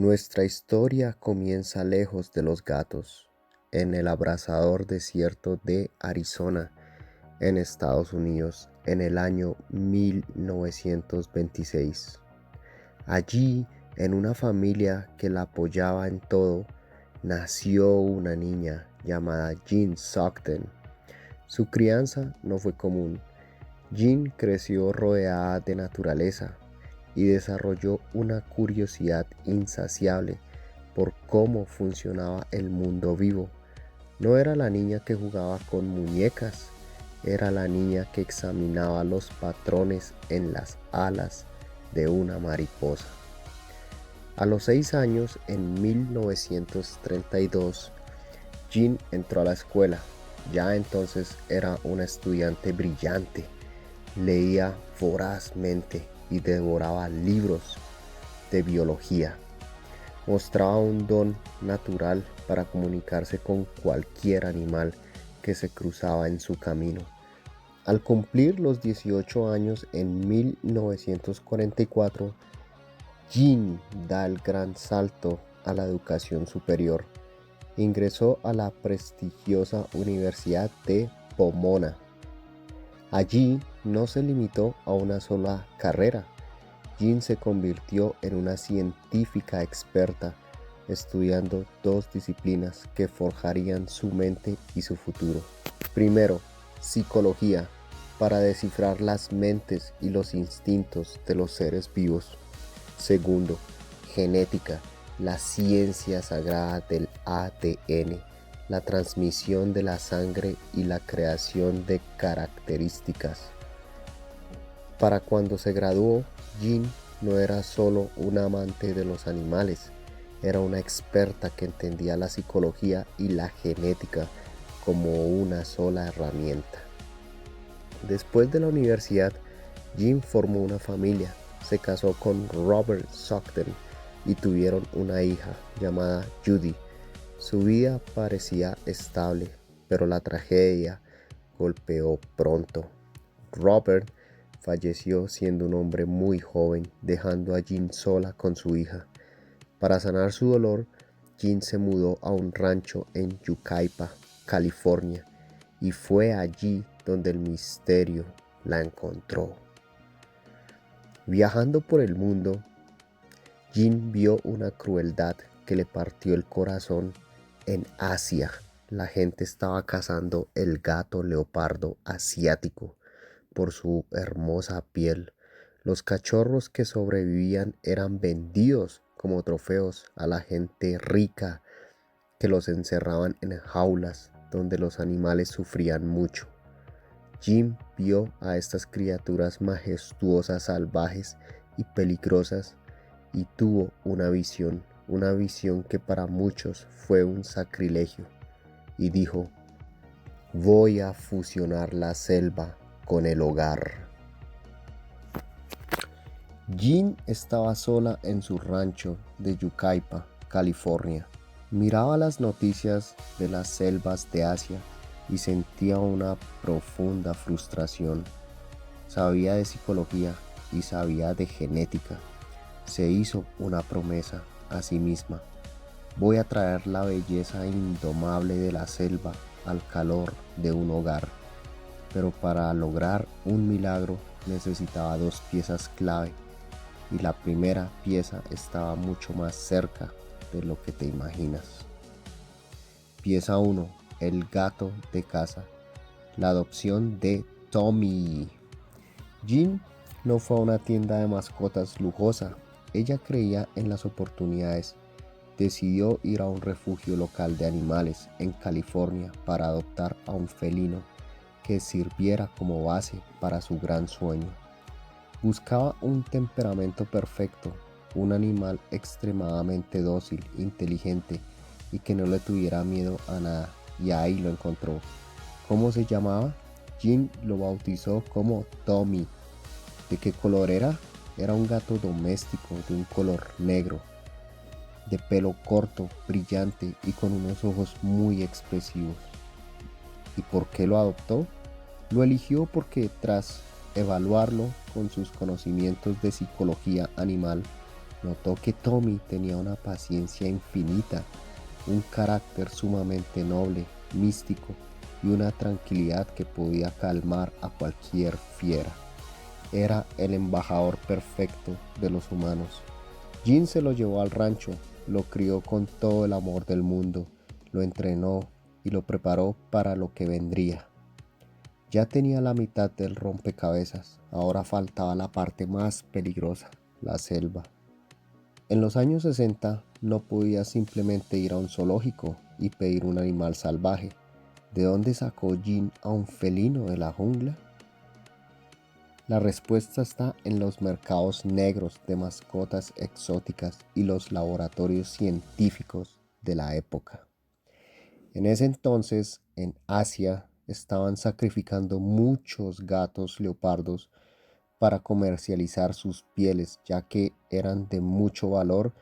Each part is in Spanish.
Nuestra historia comienza lejos de los gatos, en el abrasador desierto de Arizona, en Estados Unidos, en el año 1926. Allí, en una familia que la apoyaba en todo, nació una niña llamada Jean Stockton. Su crianza no fue común. Jean creció rodeada de naturaleza y desarrolló una curiosidad insaciable por cómo funcionaba el mundo vivo. No era la niña que jugaba con muñecas, era la niña que examinaba los patrones en las alas de una mariposa. A los 6 años, en 1932, Jean entró a la escuela. Ya entonces era una estudiante brillante. Leía vorazmente y devoraba libros de biología. Mostraba un don natural para comunicarse con cualquier animal que se cruzaba en su camino. Al cumplir los 18 años en 1944, Jean da el gran salto a la educación superior. Ingresó a la prestigiosa Universidad de Pomona. Allí no se limitó a una sola carrera. Jean se convirtió en una científica experta, estudiando 2 disciplinas que forjarían su mente y su futuro. Primero, psicología, para descifrar las mentes y los instintos de los seres vivos. Segundo, genética, la ciencia sagrada del ADN, la transmisión de la sangre y la creación de características. Para cuando se graduó, Jean no era solo una amante de los animales, era una experta que entendía la psicología y la genética como una sola herramienta. Después de la universidad, Jean formó una familia, se casó con Robert Stockton y tuvieron una hija llamada Judy. Su vida parecía estable, pero la tragedia golpeó pronto. Robert falleció siendo un hombre muy joven, dejando a Jean sola con su hija. Para sanar su dolor, Jean se mudó a un rancho en Yucaipa, California, y fue allí donde el misterio la encontró. Viajando por el mundo, Jean vio una crueldad que le partió el corazón. En Asia, la gente estaba cazando el gato leopardo asiático por su hermosa piel. Los cachorros que sobrevivían eran vendidos como trofeos a la gente rica que los encerraban en jaulas donde los animales sufrían mucho. Jean vio a estas criaturas majestuosas, salvajes y peligrosas y tuvo una visión que para muchos fue un sacrilegio, y dijo: voy a fusionar la selva con el hogar. Jean estaba sola en su rancho de Yucaipa, California. Miraba las noticias de las selvas de Asia y sentía una profunda frustración. Sabía de psicología y sabía de genética. Se hizo una promesa a sí misma: voy a traer la belleza indomable de la selva al calor de un hogar. Pero para lograr un milagro necesitaba 2 piezas clave, y la primera pieza estaba mucho más cerca de lo que te imaginas. Pieza 1. El gato de casa. La adopción de Tommy. Jean no fue a una tienda de mascotas lujosa. Ella creía en las oportunidades. Decidió ir a un refugio local de animales en California para adoptar a un felino que sirviera como base para su gran sueño. Buscaba un temperamento perfecto, un animal extremadamente dócil, inteligente y que no le tuviera miedo a nada, y ahí lo encontró. ¿Cómo se llamaba? Jean lo bautizó como Tommy. ¿De qué color era? Era un gato doméstico de un color negro, de pelo corto, brillante y con unos ojos muy expresivos. ¿Y por qué lo adoptó? Lo eligió porque tras evaluarlo con sus conocimientos de psicología animal, notó que Tommy tenía una paciencia infinita, un carácter sumamente noble, místico y una tranquilidad que podía calmar a cualquier fiera. Era el embajador perfecto de los humanos. Jean se lo llevó al rancho, lo crió con todo el amor del mundo, lo entrenó y lo preparó para lo que vendría. Ya tenía la mitad del rompecabezas, ahora faltaba la parte más peligrosa, la selva. En los años 60 no podía simplemente ir a un zoológico y pedir un animal salvaje. ¿De dónde sacó Jean a un felino de la jungla? La respuesta está en los mercados negros de mascotas exóticas y los laboratorios científicos de la época. En ese entonces, en Asia, estaban sacrificando muchos gatos leopardos para comercializar sus pieles, ya que eran de mucho valor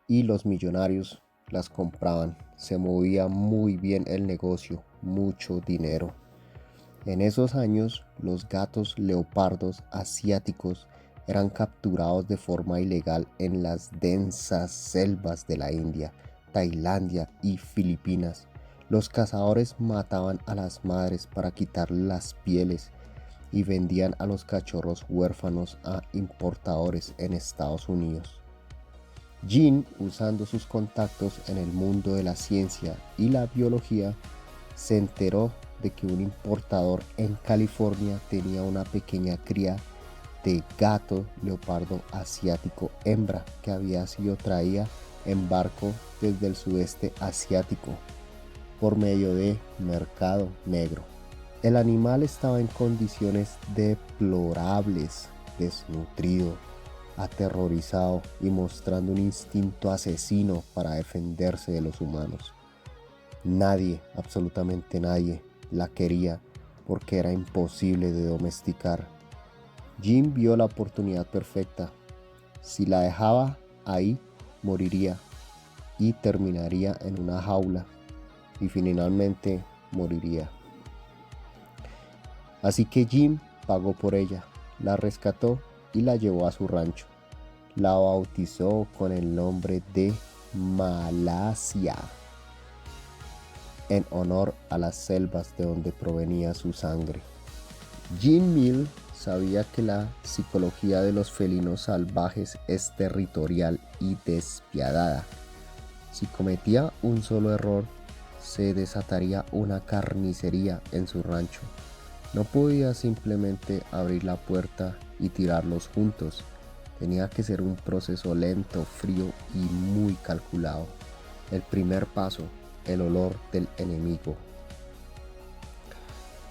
y los millonarios las compraban. Se movía muy bien el negocio, mucho dinero. En esos años, los gatos leopardos asiáticos eran capturados de forma ilegal en las densas selvas de la India, Tailandia y Filipinas. Los cazadores mataban a las madres para quitarles las pieles y vendían a los cachorros huérfanos a importadores en Estados Unidos. Jean, usando sus contactos en el mundo de la ciencia y la biología, se enteró de que un importador en California tenía una pequeña cría de gato leopardo asiático hembra que había sido traída en barco desde el sudeste asiático por medio de mercado negro. El animal estaba en condiciones deplorables, desnutrido, aterrorizado y mostrando un instinto asesino para defenderse de los humanos. Nadie, absolutamente nadie, la quería porque era imposible de domesticar. Jean vio la oportunidad perfecta. Si la dejaba ahí, moriría y terminaría en una jaula y finalmente moriría. Así que Jean pagó por ella, la rescató y la llevó a su rancho. La bautizó con el nombre de Malasia, en honor a las selvas de donde provenía su sangre. Jean Mill sabía que la psicología de los felinos salvajes es territorial y despiadada. Si cometía un solo error, se desataría una carnicería en su rancho. No podía simplemente abrir la puerta y tirarlos juntos. Tenía que ser un proceso lento, frío y muy calculado. El primer paso: el olor del enemigo.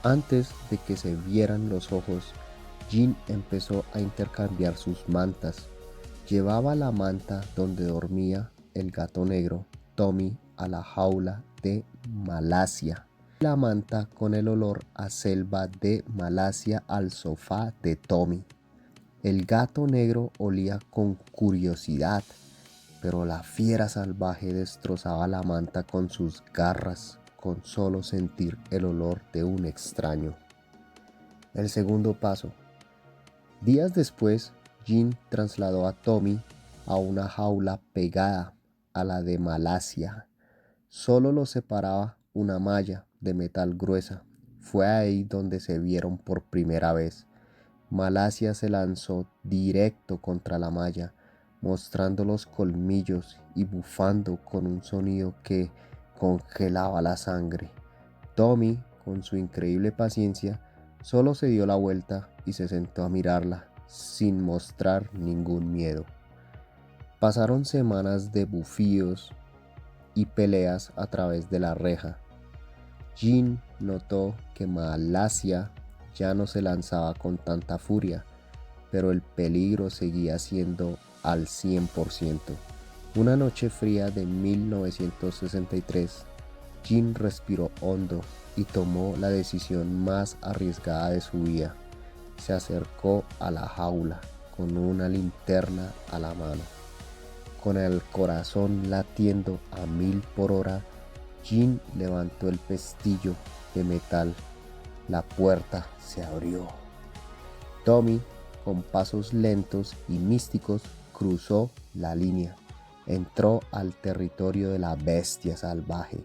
Antes de que se vieran los ojos, Jean empezó a intercambiar sus mantas. Llevaba la manta donde dormía el gato negro, Tommy, a la jaula de Malasia. La manta con el olor a selva de Malasia al sofá de Tommy. El gato negro olía con curiosidad, pero la fiera salvaje destrozaba la manta con sus garras con solo sentir el olor de un extraño. El segundo paso. Días después, Jean trasladó a Tommy a una jaula pegada a la de Malasia. Solo los separaba una malla de metal gruesa. Fue ahí donde se vieron por primera vez. Malasia se lanzó directo contra la malla, mostrando los colmillos y bufando con un sonido que congelaba la sangre. Tommy, con su increíble paciencia, solo se dio la vuelta y se sentó a mirarla, sin mostrar ningún miedo. Pasaron semanas de bufíos y peleas a través de la reja. Jean notó que Malasia ya no se lanzaba con tanta furia, pero el peligro seguía siendo al 100%. Una noche fría de 1963, Jean respiró hondo y tomó la decisión más arriesgada de su vida. Se acercó a la jaula con una linterna a la mano. Con el corazón latiendo a 1000 por hora, Jean levantó el pestillo de metal. La puerta se abrió. Tommy, con pasos lentos y místicos, cruzó la línea. Entró al territorio de la bestia salvaje.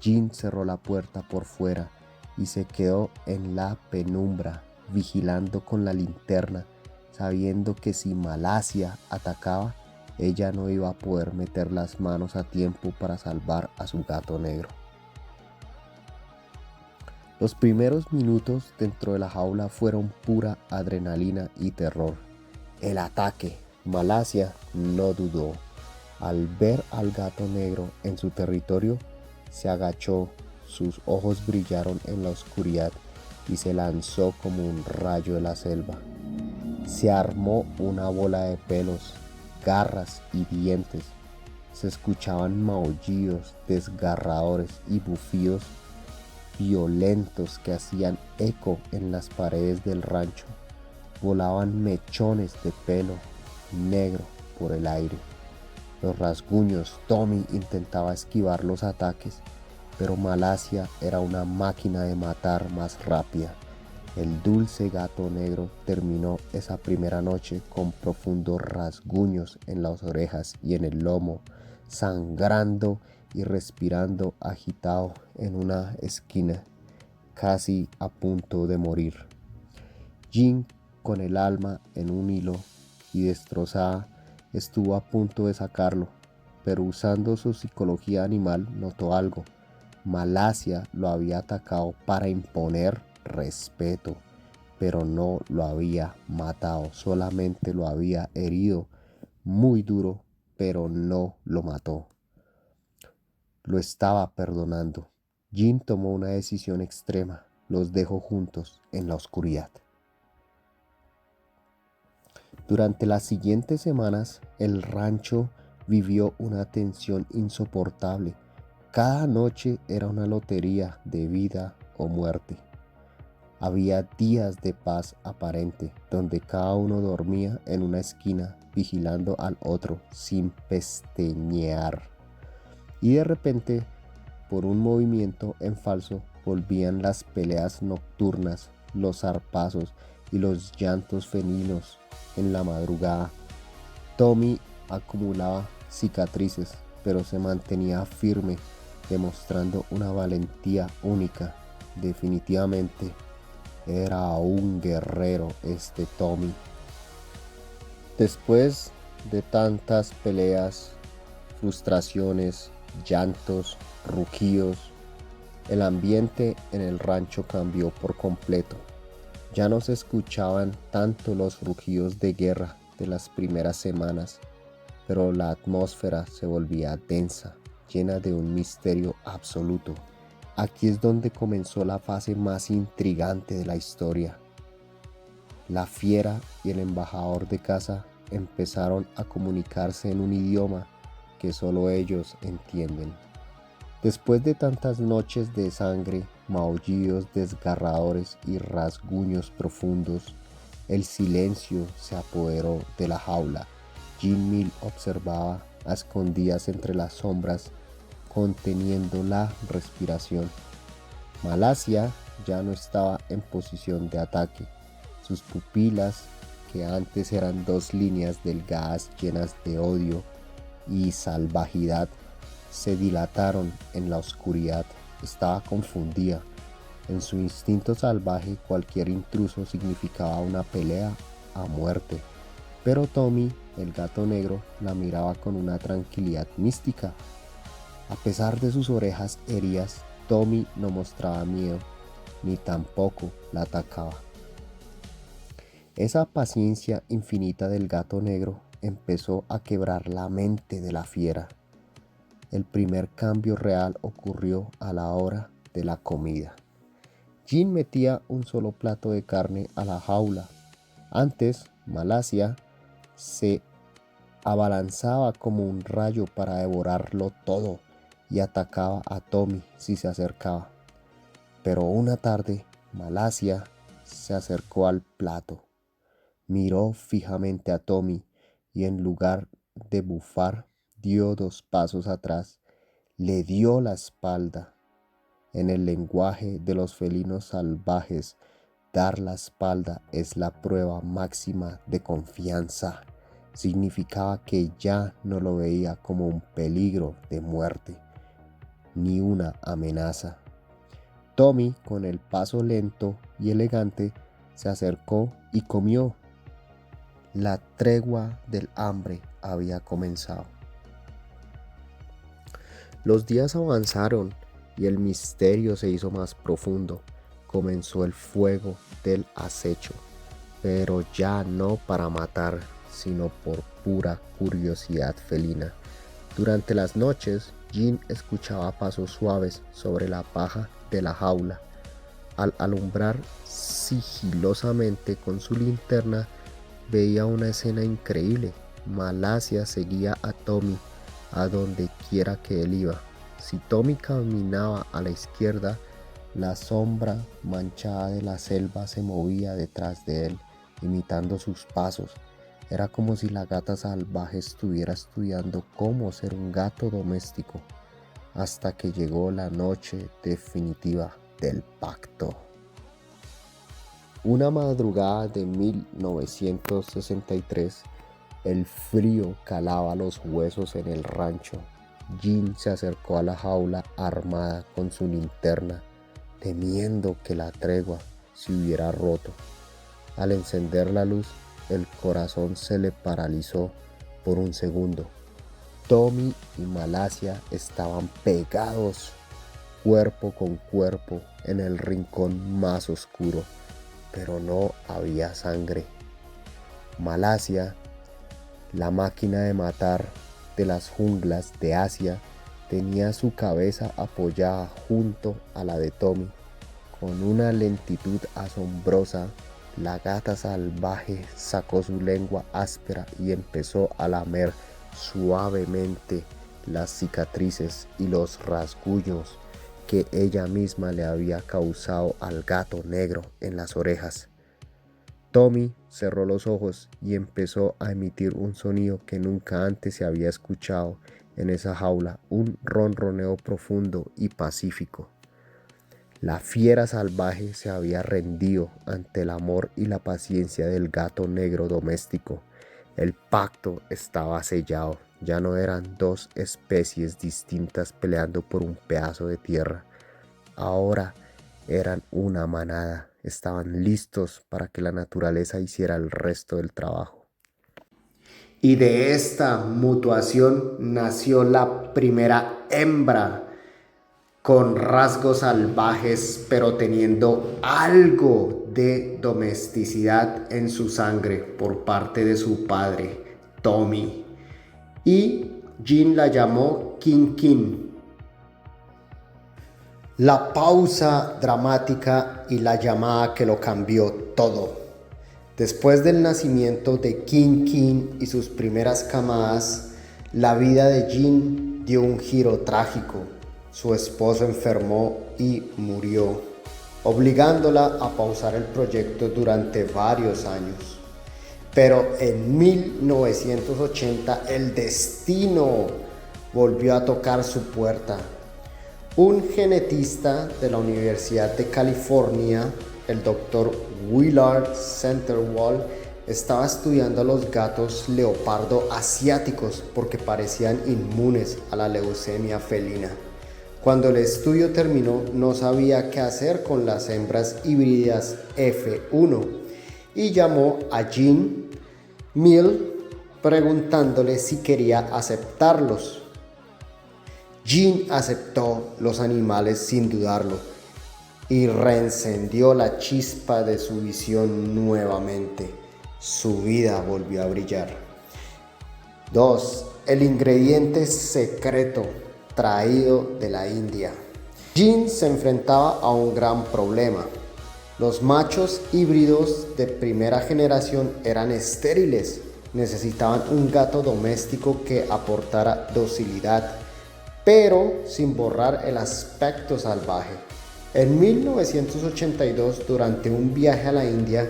Jin cerró la puerta por fuera y se quedó en la penumbra, vigilando con la linterna, sabiendo que si Malacia atacaba, ella no iba a poder meter las manos a tiempo para salvar a su gato negro. Los primeros minutos dentro de la jaula fueron pura adrenalina y terror. El ataque. Malacia no dudó. Al ver al gato negro en su territorio, se agachó, sus ojos brillaron en la oscuridad y se lanzó como un rayo de la selva. Se armó una bola de pelos, garras y dientes. Se escuchaban maullidos desgarradores y bufidos violentos que hacían eco en las paredes del rancho. Volaban mechones de pelo negro por el aire. Los rasguños. Tommy intentaba esquivar los ataques, pero Malacia era una máquina de matar más rápida. El dulce gato negro terminó esa primera noche con profundos rasguños en las orejas y en el lomo, sangrando y respirando agitado en una esquina, casi a punto de morir. Jin, con el alma en un hilo y destrozada, estuvo a punto de sacarlo, pero usando su psicología animal notó algo. Malacia lo había atacado para imponer respeto, pero no lo había matado, solamente lo había herido muy duro, pero no lo mató. Lo estaba perdonando. Jin tomó una decisión extrema, los dejó juntos en la oscuridad. Durante las siguientes semanas, el rancho vivió una tensión insoportable. Cada noche era una lotería de vida o muerte. Había días de paz aparente, donde cada uno dormía en una esquina, vigilando al otro sin pestañear. Y de repente, por un movimiento en falso, volvían las peleas nocturnas, los zarpazos y los llantos felinos en la madrugada. Tommy acumulaba cicatrices, pero se mantenía firme, demostrando una valentía única. Definitivamente era un guerrero este Tommy. Después de tantas peleas, frustraciones, llantos, rugidos, el ambiente en el rancho cambió por completo. Ya no se escuchaban tanto los rugidos de guerra de las primeras semanas, pero la atmósfera se volvía densa, llena de un misterio absoluto. Aquí es donde comenzó la fase más intrigante de la historia. La fiera y el embajador de caza empezaron a comunicarse en un idioma que solo ellos entienden. Después de tantas noches de sangre, maullidos desgarradores y rasguños profundos, el silencio se apoderó de la jaula. Jin Mil observaba a escondidas entre las sombras, conteniendo la respiración. Malacia ya no estaba en posición de ataque. Sus pupilas, que antes eran dos líneas delgadas llenas de odio y salvajidad, se dilataron en la oscuridad. Estaba confundida. En su instinto salvaje, cualquier intruso significaba una pelea a muerte. Pero Tommy, el gato negro, la miraba con una tranquilidad mística. A pesar de sus orejas heridas, Tommy no mostraba miedo, ni tampoco la atacaba. Esa paciencia infinita del gato negro empezó a quebrar la mente de la fiera. El primer cambio real ocurrió a la hora de la comida. Jin metía un solo plato de carne a la jaula. Antes, Malacia se abalanzaba como un rayo para devorarlo todo y atacaba a Tommy si se acercaba. Pero una tarde, Malacia se acercó al plato, miró fijamente a Tommy y en lugar de bufar, dio 2 pasos atrás, le dio la espalda. En el lenguaje de los felinos salvajes, dar la espalda es la prueba máxima de confianza. significaba que ya no lo veía como un peligro de muerte, ni una amenaza. Tommy, con el paso lento y elegante, se acercó y comió. La tregua del hambre había comenzado. Los días avanzaron y el misterio se hizo más profundo. Comenzó el fuego del acecho, pero ya no para matar, sino por pura curiosidad felina. Durante las noches, Jean escuchaba pasos suaves sobre la paja de la jaula. Al alumbrar sigilosamente con su linterna, veía una escena increíble. Malasia seguía a Tommy a donde quiera que él iba. Si Tommy caminaba a la izquierda, la sombra manchada de la selva se movía detrás de él, imitando sus pasos. Era como si la gata salvaje estuviera estudiando cómo ser un gato doméstico, hasta que llegó la noche definitiva del pacto. Una madrugada de 1963, el frío calaba los huesos en el rancho. Jean se acercó a la jaula armada con su linterna, temiendo que la tregua se hubiera roto. Al encender la luz, el corazón se le paralizó por un segundo. Tommy y Malasia estaban pegados, cuerpo con cuerpo, en el rincón más oscuro, pero no había sangre. Malasia, la máquina de matar de las junglas de Asia, tenía su cabeza apoyada junto a la de Tommy. Con una lentitud asombrosa, la gata salvaje sacó su lengua áspera y empezó a lamer suavemente las cicatrices y los rasguños que ella misma le había causado al gato negro en las orejas. Tommy cerró los ojos y empezó a emitir un sonido que nunca antes se había escuchado en esa jaula, un ronroneo profundo y pacífico. La fiera salvaje se había rendido ante el amor y la paciencia del gato negro doméstico. El pacto estaba sellado. Ya no eran dos especies distintas peleando por un pedazo de tierra. Ahora eran una manada. Estaban listos para que la naturaleza hiciera el resto del trabajo. Y de esta mutuación nació la primera hembra, con rasgos salvajes, pero teniendo algo de domesticidad en su sangre por parte de su padre, Tommy. Y Jean la llamó Kin Kin. La pausa dramática y la llamada que lo cambió todo. Después del nacimiento de Kin Kin y sus primeras camadas, la vida de Jean dio un giro trágico. Su esposo enfermó y murió, obligándola a pausar el proyecto durante varios años. Pero en 1980 el destino volvió a tocar su puerta. Un genetista de la Universidad de California, el Dr. Willard Centerwall, estaba estudiando a los gatos leopardo asiáticos porque parecían inmunes a la leucemia felina. Cuando el estudio terminó, no sabía qué hacer con las hembras híbridas F1 y llamó a Jean Mill preguntándole si quería aceptarlos. Jean aceptó los animales sin dudarlo y reencendió la chispa de su visión nuevamente. Su vida volvió a brillar. 2. El ingrediente secreto traído de la India. Jean se enfrentaba a un gran problema. Los machos híbridos de primera generación eran estériles. Necesitaban un gato doméstico que aportara docilidad, pero sin borrar el aspecto salvaje. En 1982, durante un viaje a la India,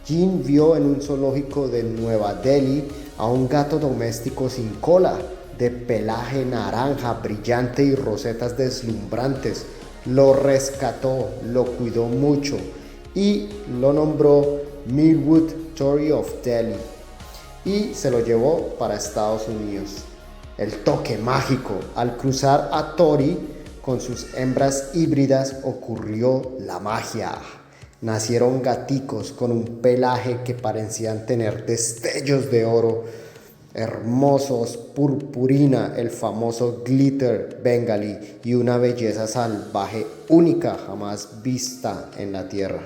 Jean vio en un zoológico de Nueva Delhi a un gato doméstico sin cola, de pelaje naranja brillante y rosetas deslumbrantes. Lo rescató, lo cuidó mucho y lo nombró Millwood Tory of Delhi. y se lo llevó para Estados Unidos. El toque mágico: al cruzar a Tori con sus hembras híbridas ocurrió la magia. Nacieron gaticos con un pelaje que parecían tener destellos de oro, hermosos purpurina, el famoso glitter bengalí, y una belleza salvaje única jamás vista en la tierra.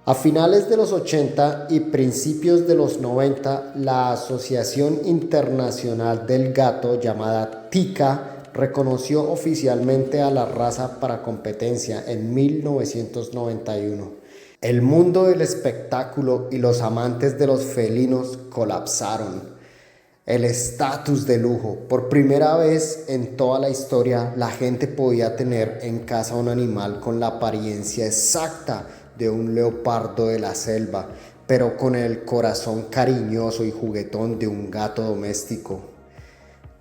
A finales de los 80 y principios de los 90, la Asociación Internacional del Gato, llamada TICA, reconoció oficialmente a la raza para competencia en 1991. El mundo del espectáculo y los amantes de los felinos colapsaron. El estatus de lujo: por primera vez en toda la historia, la gente podía tener en casa un animal con la apariencia exacta de un leopardo de la selva, pero con el corazón cariñoso y juguetón de un gato doméstico.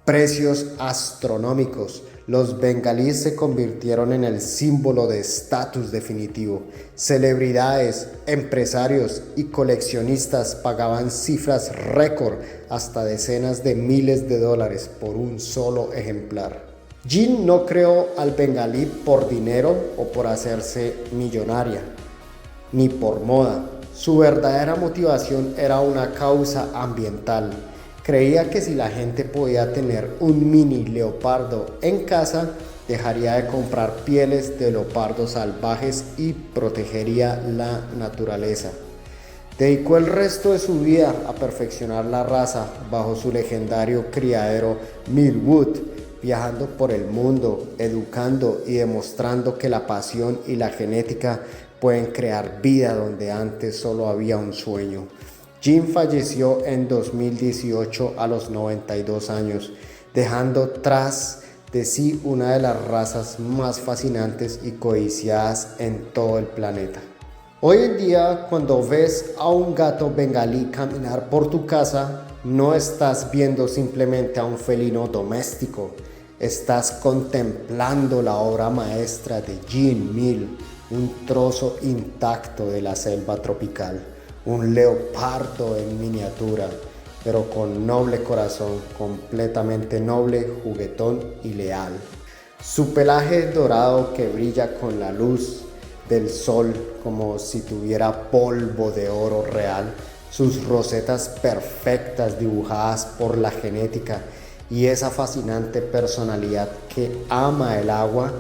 Precios astronómicos: los bengalíes se convirtieron en el símbolo de estatus definitivo. Celebridades, empresarios y coleccionistas pagaban cifras récord, hasta decenas de miles de dólares, por un solo ejemplar. Jean no creó al bengalí por dinero o por hacerse millonaria, ni por moda. Su verdadera motivación era una causa ambiental. Creía que si la gente podía tener un mini leopardo en casa, dejaría de comprar pieles de leopardos salvajes y protegería la naturaleza. Dedicó el resto de su vida a perfeccionar la raza bajo su legendario criadero Millwood, viajando por el mundo, educando y demostrando que la pasión y la genética pueden crear vida donde antes solo había un sueño. Jean falleció en 2018 a los 92 años, dejando tras de sí una de las razas más fascinantes y codiciadas en todo el planeta. Hoy en día, cuando ves a un gato bengalí caminar por tu casa, no estás viendo simplemente a un felino doméstico, estás contemplando la obra maestra de Jean Mil, un trozo intacto de la selva tropical. Un leopardo en miniatura, pero con noble corazón, completamente noble, juguetón y leal. Su pelaje dorado que brilla con la luz del sol como si tuviera polvo de oro real, sus rosetas perfectas dibujadas por la genética y esa fascinante personalidad que ama el agua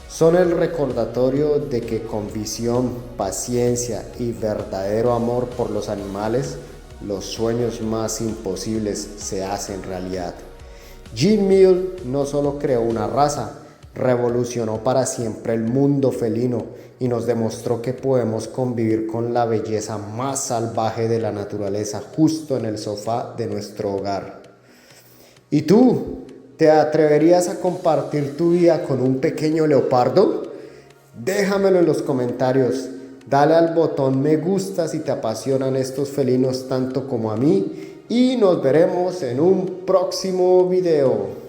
son el recordatorio de que con visión, paciencia y verdadero amor por los animales, los sueños más imposibles se hacen realidad. Jean Mil no solo creó una raza, revolucionó para siempre el mundo felino y nos demostró que podemos convivir con la belleza más salvaje de la naturaleza justo en el sofá de nuestro hogar. ¿Y tú? ¿Te atreverías a compartir tu vida con un pequeño leopardo? Déjamelo en los comentarios. Dale al botón me gusta si te apasionan estos felinos tanto como a mí. Y nos veremos en un próximo video.